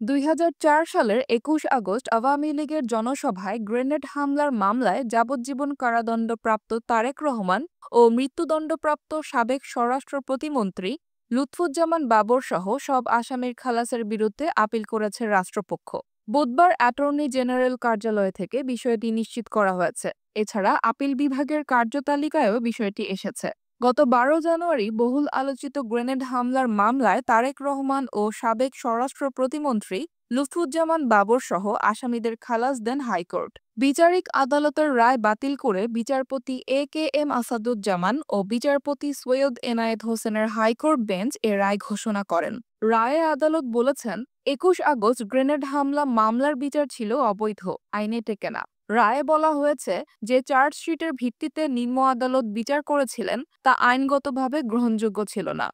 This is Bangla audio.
২০০৪ সালের ২১ আগস্ট আওয়ামী লীগের জনসভায় গ্রেনেড হামলার মামলায় যাবজ্জীবন কারাদণ্ডপ্রাপ্ত তারেক রহমান ও মৃত্যুদণ্ডপ্রাপ্ত সাবেক স্বরাষ্ট্র প্রতিমন্ত্রী লুৎফুজ্জামান বাবরসহ সব আসামির খালাসের বিরুদ্ধে আপিল করেছে রাষ্ট্রপক্ষ। বুধবার অ্যাটর্নি জেনারেল কার্যালয় থেকে বিষয়টি নিশ্চিত করা হয়েছে। এছাড়া আপিল বিভাগের কার্যতালিকায়ও বিষয়টি এসেছে। গত ১২ জানুয়ারি বহুল আলোচিত গ্রেনেড হামলার মামলায় তারেক রহমান ও সাবেক স্বরাষ্ট্র প্রতিমন্ত্রী লুৎফুজ্জামান বাবরসহ আসামিদের খালাস দেন হাইকোর্ট। বিচারিক আদালতের রায় বাতিল করে বিচারপতি এ.কে.এম আসাদুজ্জামান ও বিচারপতি সৈয়দ এনায়েত হোসেনের হাইকোর্ট বেঞ্চ এ রায় ঘোষণা করেন। রায়ে আদালত বলেছেন, ২১ আগস্ট গ্রেনেড হামলা মামলার বিচার ছিল অবৈধ, আইনে টেকে না। রায়ে বলা হয়েছে, যে চার্জশিটের ভিত্তিতে নিম্ন আদালত বিচার করেছিলেন তা আইনগতভাবে গ্রহণযোগ্য ছিল না।